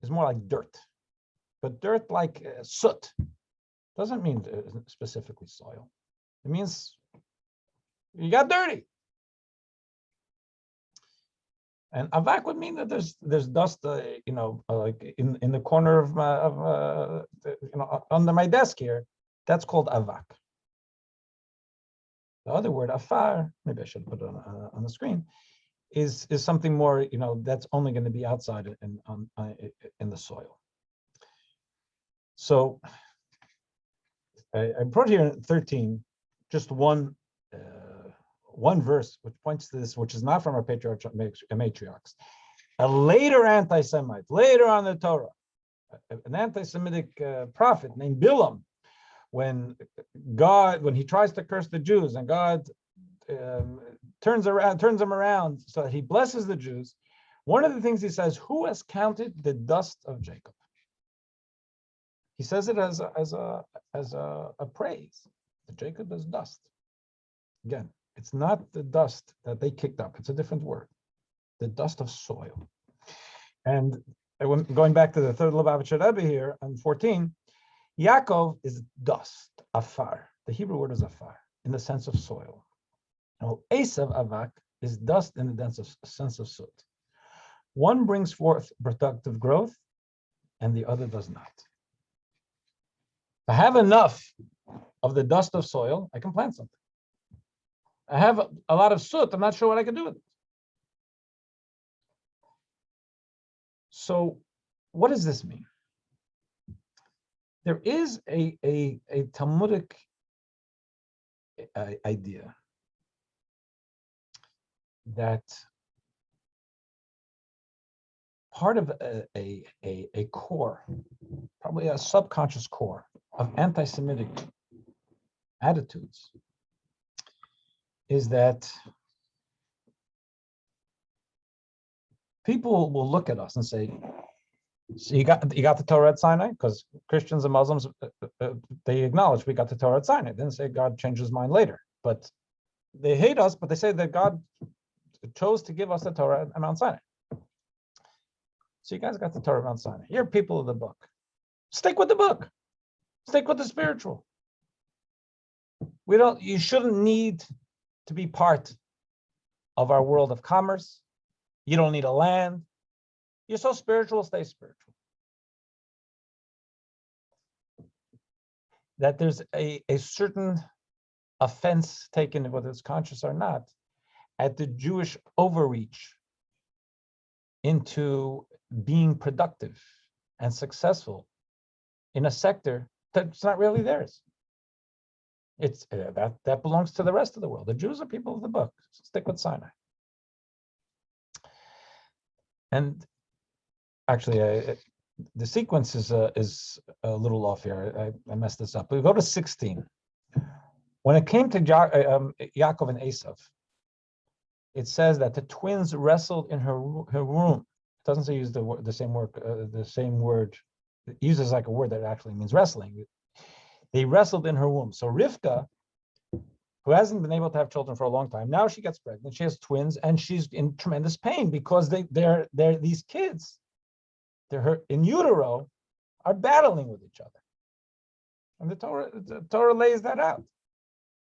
is more like dirt, but dirt like soot doesn't mean specifically soil. It means you got dirty. And avak would mean that there's dust, like in the corner of under my desk here. That's called avak. The other word, afar, maybe I should put it on the screen, is something more, that's only going to be outside in the soil. So I brought here 13, just one one verse which points to this, which is not from our matriarchs. A later anti-Semite, later on the Torah, an anti-Semitic prophet named Bilam, when he tries to curse the Jews and God turns them around so that he blesses the Jews, one of the things he says, who has counted the dust of Jacob? He says it as a praise. That Jacob is dust. Again, it's not the dust that they kicked up. It's a different word. The dust of soil. And going back to the third Lubavitcher Rebbe here on 14, Yaakov is dust, afar. The Hebrew word is afar, in the sense of soil. Well, Esav, avak, is dust in the sense of soot. One brings forth productive growth, and the other does not. If I have enough of the dust of soil, I can plant something. I have a lot of soot, I'm not sure what I can do with it. So what does this mean? There is a Talmudic idea that part of a core, probably a subconscious core of anti-Semitic attitudes is that people will look at us and say, so you got the Torah at Sinai? Because Christians and Muslims, they acknowledge we got the Torah at Sinai. They didn't say God changed his mind later. But they hate us, but they say that God chose to give us the Torah at Mount Sinai. So you guys got the Torah at Mount Sinai. You're people of the book. Stick with the book. Stick with the spiritual. You shouldn't need to be part of our world of commerce. You don't need a land. You're so spiritual, stay spiritual. That there's a certain offense taken, whether it's conscious or not, at the Jewish overreach into being productive and successful in a sector that's not really theirs. It's that belongs to the rest of the world. The Jews are people of the book. Stick with Sinai. And actually, the sequence is a little off here. I messed this up. We go to 16. When it came to Yaakov and Esav, it says that the twins wrestled in her womb. It doesn't say use the same word. The same word it uses like a word that actually means wrestling. They wrestled in her womb. So Rivka, who hasn't been able to have children for a long time, now she gets pregnant. She has twins, and she's in tremendous pain because they're these kids, they're in utero, are battling with each other. And the Torah lays that out.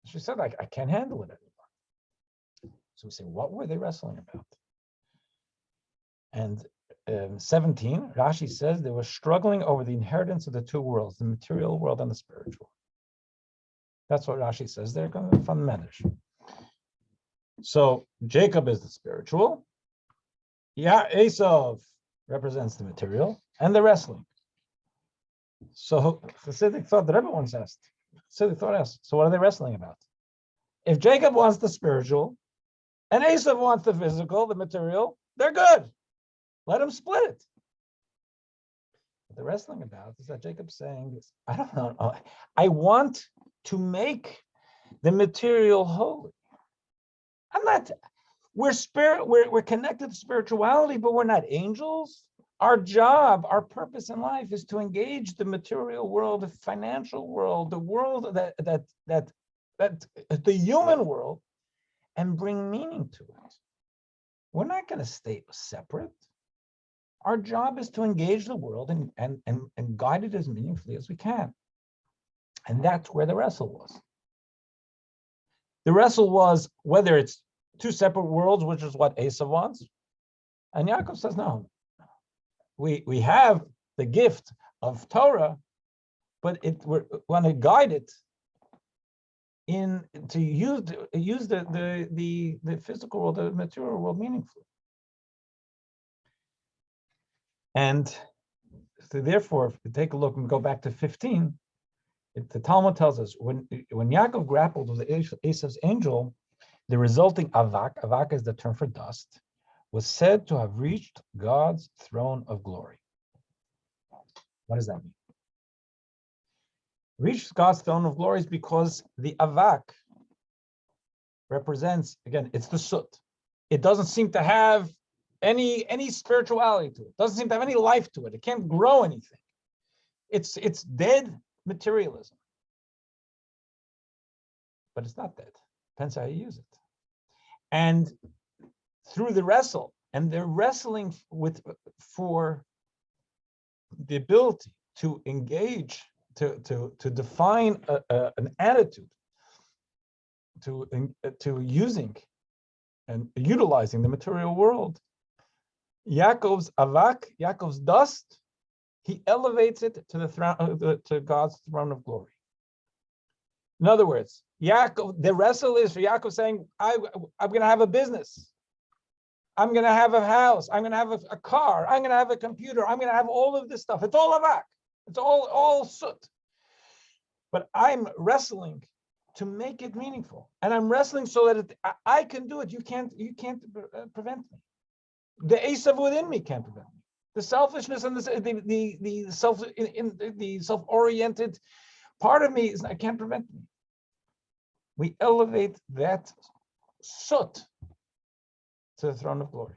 She said, I can't handle it anymore. So we say, what were they wrestling about? And 17, Rashi says they were struggling over the inheritance of the two worlds, the material world and the spiritual. That's what Rashi says. They're coming from the Medrash. So Jacob is the spiritual. Esav represents the material and the wrestling. So Hasidic thought, the Rebbe once asked, Hasidic thought asked, so what are they wrestling about? If Jacob wants the spiritual and Esav wants the physical, the material, they're good. Let them split it. What they're wrestling about is that Jacob's saying, I don't know, I want to make the material holy. We're connected to spirituality, but we're not angels. Our job, our purpose in life is to engage the material world, the financial world, the world that the human world, and bring meaning to it. We're not going to stay separate. Our job is to engage the world and guide it as meaningfully as we can. And that's where the wrestle was. The wrestle was whether it's two separate worlds, which is what Esav wants. And Yaakov says, no, we have the gift of Torah, but we want to guide it to use the physical world, the material world meaningfully. And so therefore, if we take a look and go back to 15, the Talmud tells us when Yaakov grappled with Esav's angel, the resulting avak is the term for dust, was said to have reached God's throne of glory. What does that mean? Reached God's throne of glory is because the avak represents, again, it's the soot. It doesn't seem to have any spirituality to it. It doesn't seem to have any life to it. It can't grow anything. It's dead materialism. But it's not dead. Depends how you use it. And through the wrestle, and they're wrestling for the ability to engage, to define an attitude to using and utilizing the material world. Yaakov's avak, Yaakov's dust, he elevates it to the throne, to God's throne of glory. In other words, Yaakov, the wrestle is for Yaakov saying, I'm going to have a business. I'm going to have a house. I'm going to have a car. I'm going to have a computer. I'm going to have all of this stuff. It's all avak. It's all soot. But I'm wrestling to make it meaningful, and I'm wrestling so that I can do it. You can't prevent me. The Esav within me can't prevent me. The selfishness and the self-oriented part of me can't prevent me. We elevate that soot to the throne of glory,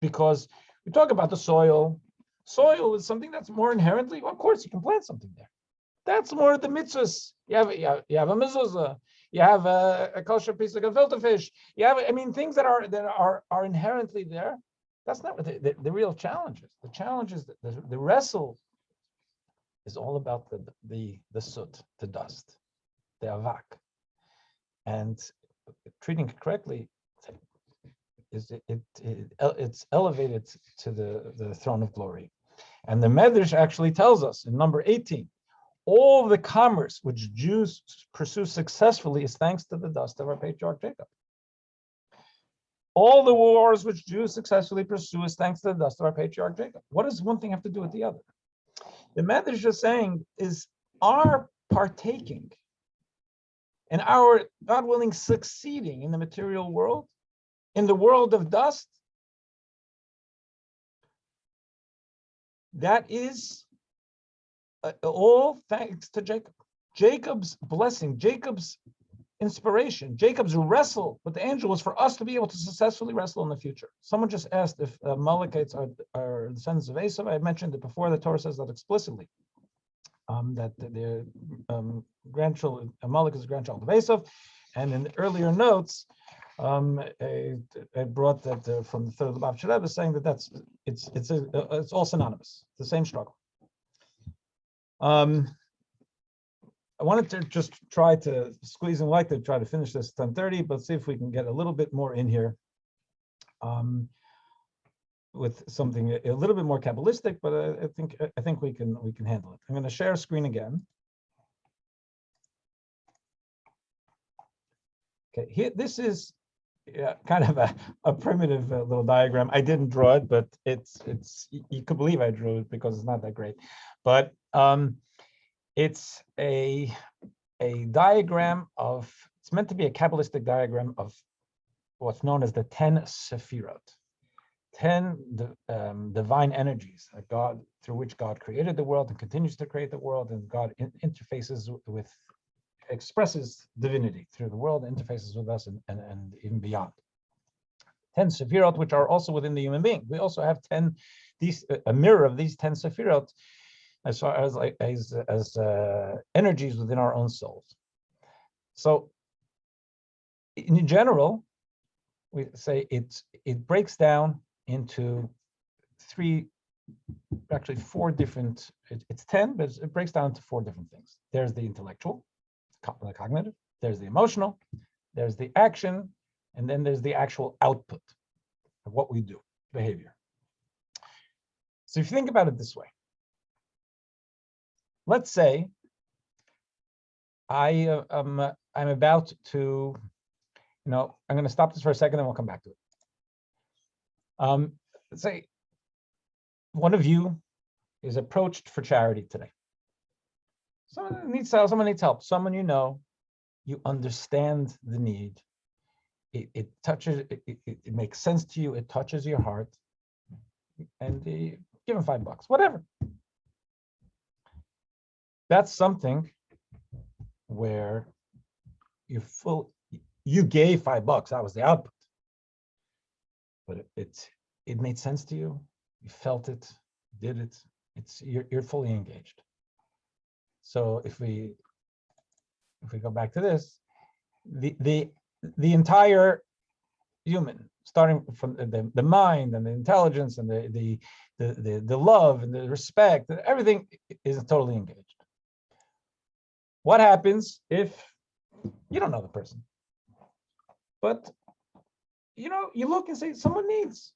because we talk about the soil. Soil is something that's more inherently, well, of course, you can plant something there. That's more the mitzvahs. You have a mezuzah. You have a kosher piece of gefilte fish. You have, things that are inherently there. That's not what the real challenge is. The challenge is that the wrestle is all about the soot, the dust, the avak, and treating it correctly it's elevated to the throne of glory. And the Medrash actually tells us in number 18. All the commerce which Jews pursue successfully is thanks to the dust of our patriarch Jacob. All the wars which Jews successfully pursue is thanks to the dust of our patriarch Jacob. What does one thing have to do with the other? The Medrash is saying is our partaking and our, God willing, succeeding in the material world, in the world of dust, that is all thanks to Jacob. Jacob's blessing, Jacob's inspiration, Jacob's wrestle with the angel was for us to be able to successfully wrestle in the future. Someone just asked if Amalekites are descendants of Esav. I mentioned it before. The Torah says that explicitly, that their grandchildren, Amalek is the grandchild of Esav. And in the earlier notes, I brought that from the third Rabbi Shalab is saying that it's all synonymous, the same struggle. I wanted to just try to squeeze in light to try to finish this 10:30, but see if we can get a little bit more in here with something a little bit more Kabbalistic, but I think we can handle it. I'm going to share screen again. Okay, here this is kind of a primitive little diagram. I didn't draw it, but it's you could believe I drew it because it's not that great, but it's a diagram of, it's meant to be a Kabbalistic diagram of what's known as the 10 Sefirot, 10 divine energies that God, through which God created the world and continues to create the world, and God interfaces with, expresses divinity through the world, interfaces with us and even beyond. 10 Sefirot, which are also within the human being. We also have 10, a mirror of these 10 Sefirot as far as energies within our own souls. So in general, we say it breaks down into four different, it's 10, but it breaks down to four different things. There's the intellectual, the cognitive, there's the emotional, there's the action, and then there's the actual output of what we do, behavior. So if you think about it this way, let's say I'm about to, I'm going to stop this for a second and we'll come back to it. Let's say one of you is approached for charity today. Someone needs help, someone you know, you understand the need, it touches, it makes sense to you, it touches your heart, and give him $5, whatever. That's something where you gave $5, that was the output. But it made sense to you, you felt it, did it, you're fully engaged. So if we go back to this, the entire human, starting from the mind and the intelligence and the love and the respect, everything is totally engaged. What happens if you don't know the person, but you look and say someone needs,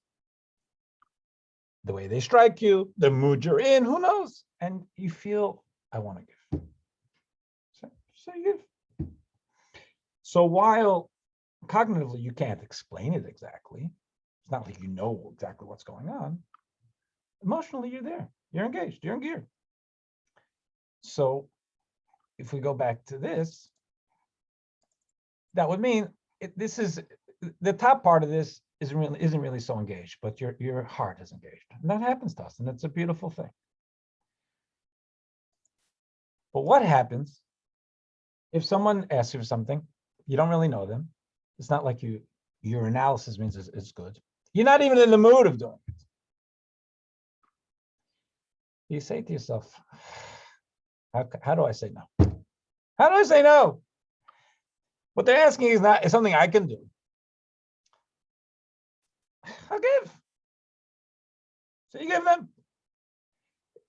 the way they strike you, the mood you're in, who knows, and you feel, I want to give. So you give. So while cognitively you can't explain it exactly, it's not like you know exactly what's going on, emotionally you're there, you're engaged, you're in gear. So if we go back to this, that would mean this is the top part of this isn't really so engaged, but your heart is engaged, and that happens to us, and it's a beautiful thing. But what happens if someone asks you for something, you don't really know them? It's not like your analysis means it's good. You're not even in the mood of doing it. You say to yourself, how do I say no? How do I say no? What they're asking is something I can do. I'll give. So you give them.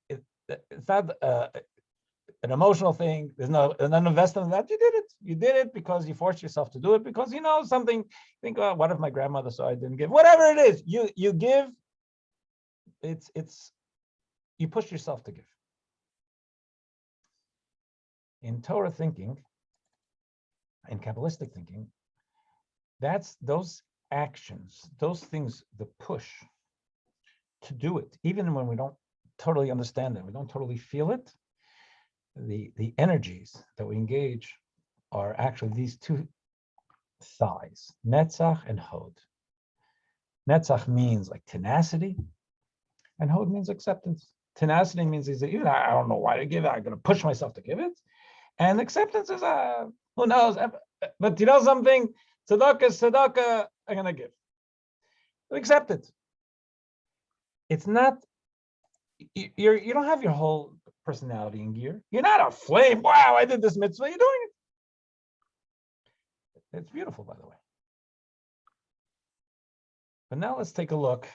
It's not an emotional thing. There's an investment in that. You did it. You did it because you forced yourself to do it, because you know something. Think, oh, what if my grandmother saw I didn't give? Whatever it is, you give. It's you push yourself to give. In Torah thinking, in Kabbalistic thinking, that's those actions, those things, the push to do it, even when we don't totally understand it, we don't totally feel it, the energies that we engage are actually these two thighs, Netzach and Hod. Netzach means like tenacity, and Hod means acceptance. Tenacity means even I don't know why to give it, I'm going to push myself to give it. And acceptance is, who knows, but you know something, tzedakah is tzedakah, I'm going to give. Accept it. It's not, you don't have your whole personality in gear. You're not a flame. Wow, I did this mitzvah. You're doing it. It's beautiful, by the way. But now let's take a look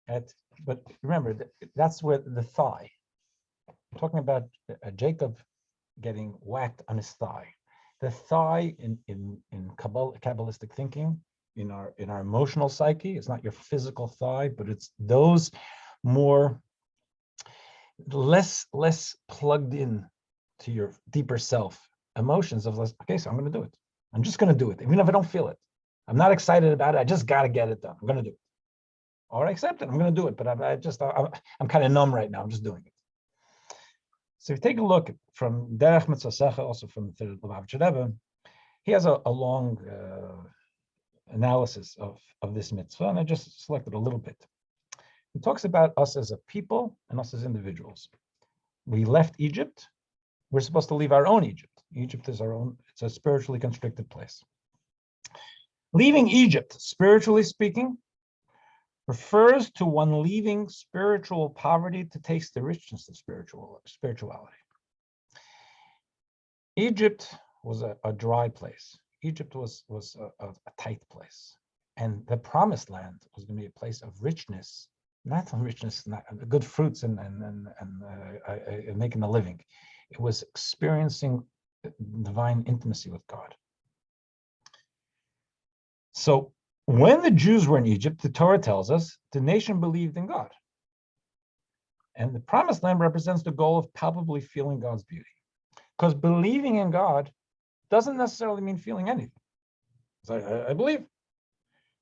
at, but remember, that's where the thigh, I'm talking about Jacob getting whacked on his thigh. The thigh in Kabbalistic thinking, in our emotional psyche, it's not your physical thigh, but it's those more less plugged in to your deeper self emotions of, okay, so I'm going to do it. I'm just going to do it, even if I don't feel it. I'm not excited about it. I just got to get it done. I'm going to do it. Or I accept it. I'm going to do it, but I'm kind of numb right now. I'm just doing it. So if you take a look from Derech Mitzvah, also from the Lubavitcher Rebbe, he has a long analysis of this mitzvah, and I just selected a little bit. He talks about us as a people and us as individuals. We left Egypt. We're supposed to leave our own Egypt. Egypt is our own, it's a spiritually constricted place. Leaving Egypt, spiritually speaking, refers to one leaving spiritual poverty to taste the richness of spirituality. Egypt was a dry place. Egypt was a tight place. And the promised land was going to be a place of richness, not good fruits and making a living. It was experiencing divine intimacy with God. So when the Jews were in Egypt, the Torah tells us the nation believed in God. And the promised land represents the goal of palpably feeling God's beauty. Because believing in God doesn't necessarily mean feeling anything. So I believe.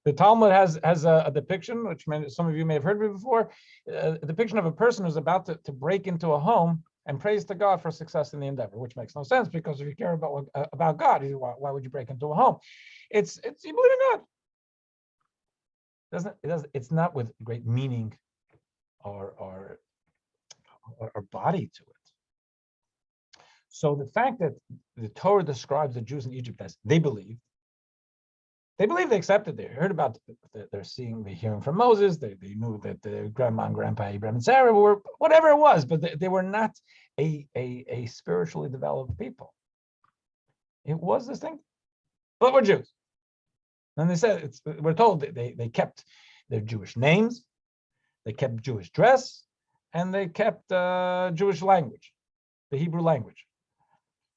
The Talmud has a depiction, which some of you may have heard of it before, a depiction of a person who's about to break into a home, and praise to God for success in the endeavor, which makes no sense, because if you care about God, why would you break into a home? It's you believe in God. It's not with great meaning or body to it. So the fact that the Torah describes the Jews in Egypt as they believed, they accepted, they heard about, they're hearing from Moses, they knew that the grandma and grandpa Abraham and Sarah were whatever it was, but they were not a spiritually developed people. It was this thing, but we're Jews. And they said, we're told they kept their Jewish names, they kept Jewish dress, and they kept Jewish language, the Hebrew language.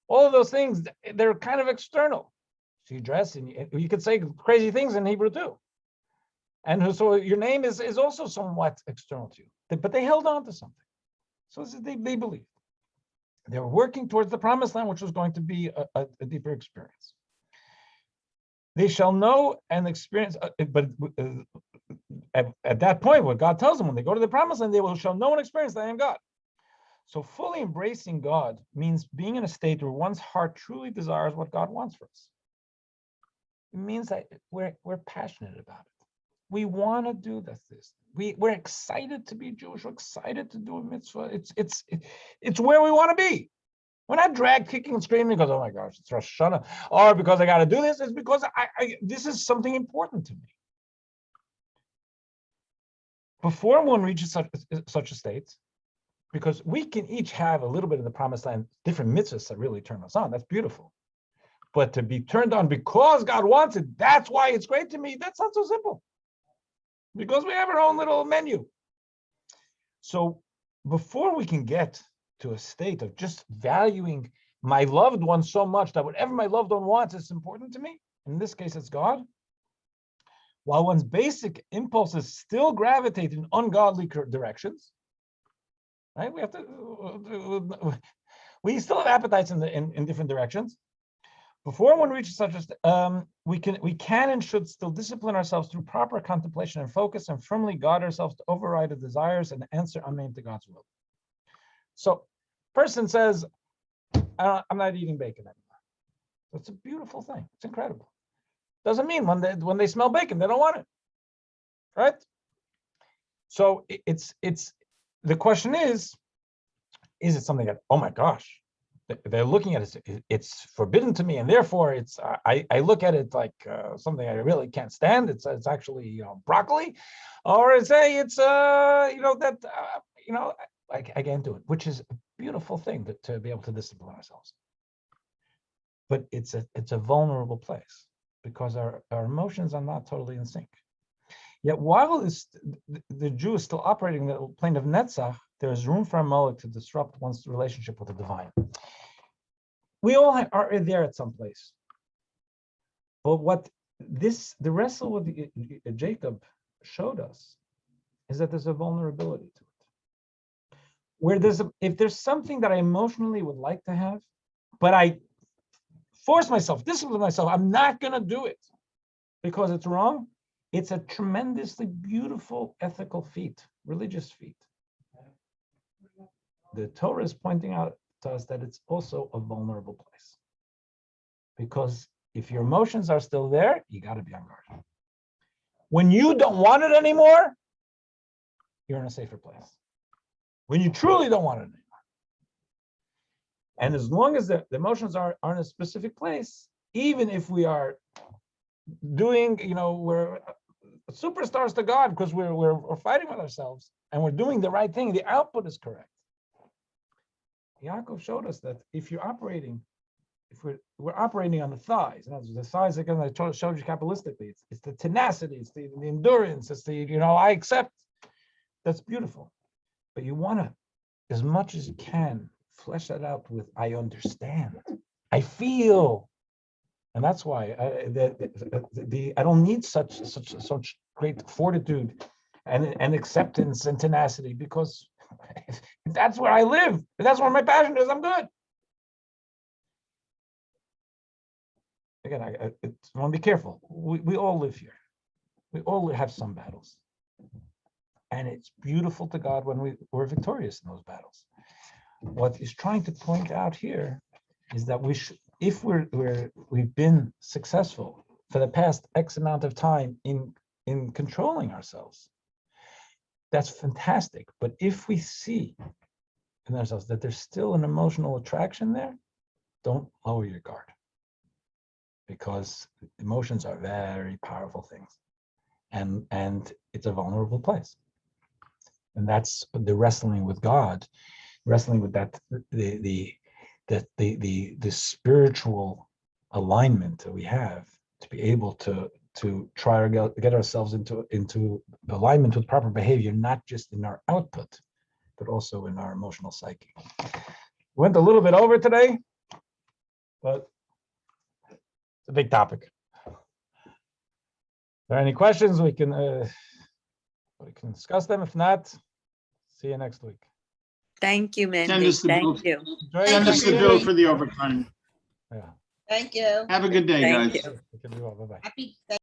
All of those things, they're kind of external. So you dress, and you could say crazy things in Hebrew too. And so your name is also somewhat external to you. But they held on to something. So they believed. They were working towards the promised land, which was going to be a deeper experience. They shall know and experience, but at that point, what God tells them, when they go to the promised land, shall know and experience that I am God. So fully embracing God means being in a state where one's heart truly desires what God wants for us. It means that we're passionate about it. We want to do this. We're excited to be Jewish. We're excited to do a mitzvah. It's where we want to be. We're not dragged kicking and screaming because, oh my gosh, it's Rosh Hashanah, or because I got to do this. It's because this is something important to me. Before one reaches such a state, because we can each have a little bit of the promised land, different mitzvahs that really turn us on. That's beautiful. But to be turned on because God wants it, that's why it's great to me. That's not so simple. Because we have our own little menu. So before we can get to a state of just valuing my loved one so much that whatever my loved one wants is important to me, in this case, it's God, while one's basic impulses still gravitate in ungodly directions, right? We still have appetites in different directions. Before one reaches such a we can and should still discipline ourselves through proper contemplation and focus, and firmly guard ourselves to override the desires and answer amen to God's will. So, person says, "I'm not eating bacon anymore." That's a beautiful thing. It's incredible. Doesn't mean when they smell bacon they don't want it, right? So it's the question is it something that, oh my gosh, they're looking at it, it's forbidden to me, and therefore I look at it like something I really can't stand. It's actually broccoli, or say it's I can't do it, which is a beautiful thing to be able to discipline ourselves. But it's a vulnerable place because our emotions are not totally in sync. Yet while the Jew is still operating the plane of Netzach, there is room for a Molech to disrupt one's relationship with the divine. We all are there at some place. But what the wrestle with Jacob showed us is that there's a vulnerability to it. Where if there's something that I emotionally would like to have, but I force myself, discipline myself, I'm not going to do it because it's wrong. It's a tremendously beautiful ethical feat, religious feat. The Torah is pointing out to us that it's also a vulnerable place. Because if your emotions are still there, you got to be on guard. When you don't want it anymore, you're in a safer place. When you truly don't want it anymore. And as long as the emotions are in a specific place, even if we are doing, we're superstars to God because we're fighting with ourselves and we're doing the right thing, the output is correct. Yaakov showed us that if we're operating on the thighs, the thighs again I showed you Kabbalistically, it's the tenacity, it's the endurance, it's the I accept. That's beautiful. But you want to, as much as you can, flesh that out with I understand, I feel. And that's why I don't need such great fortitude and acceptance and tenacity, because if that's where I live, if that's where my passion is, I'm good. Again, I want to be careful. We all live here. We all have some battles. And it's beautiful to God when we're victorious in those battles. what he's trying to point out here is that if we've been successful for the past X amount of time in controlling ourselves, that's fantastic. But if we see in ourselves that there's still an emotional attraction there, don't lower your guard, because emotions are very powerful things, and it's a vulnerable place. And that's the wrestling with God, wrestling with that the spiritual alignment that we have to be able to try to get ourselves into alignment with proper behavior, not just in our output, but also in our emotional psyche. Went a little bit over today, but it's a big topic. If there are any questions, we can discuss them. If not, see you next week. Thank you, Send Mendy. us the bill. Thank you. Enjoy Send your us the day. bill for the overtime. Yeah. Thank you. Have a good day, Thank guys. you. It can be well. Bye-bye. Happy.